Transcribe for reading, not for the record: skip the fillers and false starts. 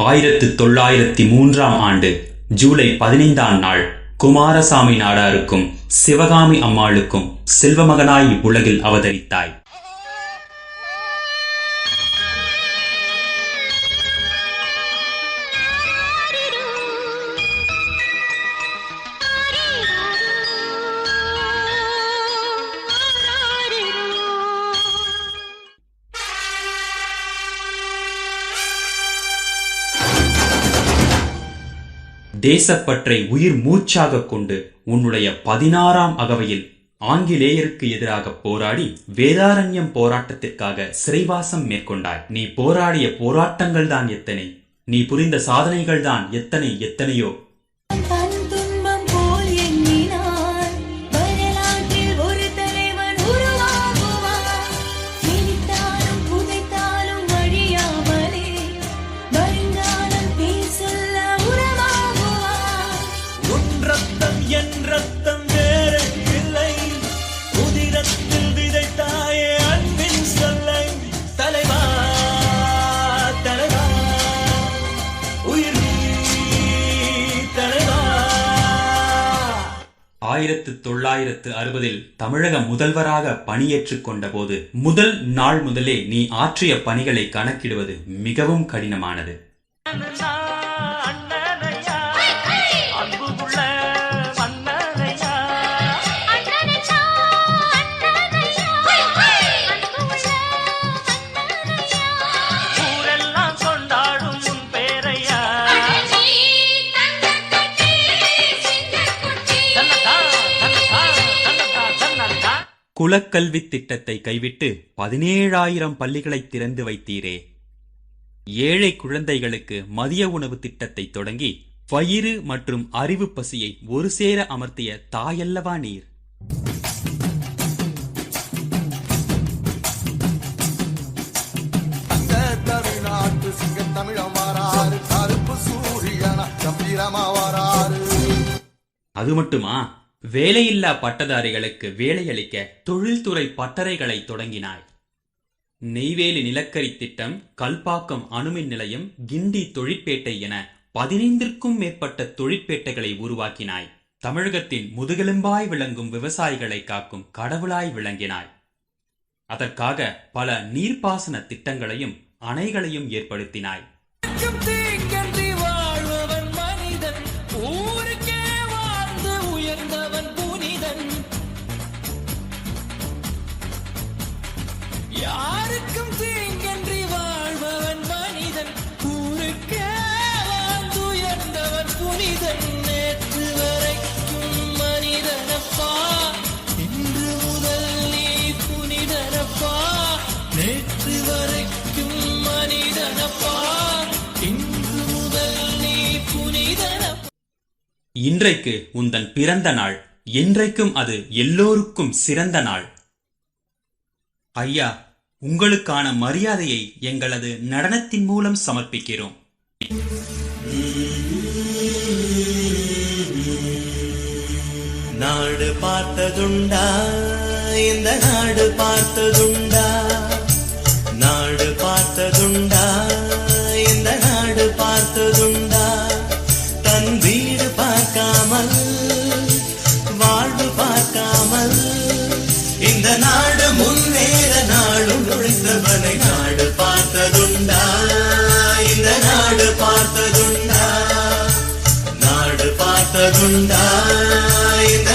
1903 ஆண்டு ஜூலை 15ஆம் நாள் குமாரசாமி நாடாருக்கும் சிவகாமி அம்மாளுக்கும் செல்வமகனாய் இவ்வுலகில் அவதரித்தாய். தேசப்பற்றை உயிர் மூச்சாக கொண்டு உன்னுடைய 16ஆம் அகவையில் ஆங்கிலேயருக்கு எதிராக போராடி வேதாரண்யம் போராட்டத்திற்காக சிறைவாசம் மேற்கொண்டாய். நீ போராடிய போராட்டங்கள் தான் எத்தனை, நீ புரிந்த சாதனைகள் தான் எத்தனையோ. ஆயிரத்து 1960 தமிழக முதல்வராக பணியேற்றுக் கொண்ட போது முதல் நாள் முதலே நீ ஆற்றிய பணிகளை கணக்கிடுவது மிகவும் கடினமானது. குலக்கல்வி திட்டத்தை கைவிட்டு 17,000 பள்ளிகளை திறந்து வைத்தீரே. ஏழை குழந்தைகளுக்கு மதிய உணவு திட்டத்தை தொடங்கி வயிறு மற்றும் அறிவு பசியை ஒரு சேர அமர்த்திய தாயல்லவா நீர். அது மட்டுமா, வேலையில்லா பட்டதாரிகளுக்கு வேலையளிக்க தொழில்துறை பட்டறைகளை தொடங்கினாய். நெய்வேலி நிலக்கரி திட்டம், கல்பாக்கம் அணுமின் நிலையம், கிண்டி தொழிற்பேட்டை என 15க்கும் மேற்பட்ட தொழிற்பேட்டைகளை உருவாக்கினாய். தமிழகத்தின் முதுகெலும்பாய் விளங்கும் விவசாயிகளை காக்கும் கடவுளாய் விளங்கினாய். அதற்காக பல நீர்ப்பாசன திட்டங்களையும் அணைகளையும் ஏற்படுத்தினாய். யாருக்கும் தீங்கன்றி வாழ்பவன் மனிதன், ஊருக்கே வாழ்ந்துயர்ந்தவன் புனிதன். நேற்று வரைக்கும் மனிதனப்பா, இன்று முதல் நீ புனிதனப்பா. நேற்று வரைக்கும் மனிதனப்பா, இன்று முதல் நீ புனிதனப்பா. இன்றைக்கு உந்தன் பிறந்த நாள், என்றைக்கும் அது எல்லோருக்கும் சிறந்த நாள். ஐயா, உங்களுக்கான மரியாதையை எங்களது நடனத்தின் மூலம் சமர்ப்பிக்கிறோம். நாடு பார்த்ததுண்டா, இந்த நாடு பார்த்ததுண்டா, நாடு பார்த்ததுண்டா, இந்த நாடு பார்த்ததுண்டா. தன் வீடு பார்க்காமல், வாழ்வு பார்க்காமல், இந்த நாடு முன்னேற நாளும் உழைத்தவனை நாடு பார்த்ததுண்டா, இந்த நாடு பார்த்ததுண்டா, நாடு பார்த்ததுண்டா, இந்த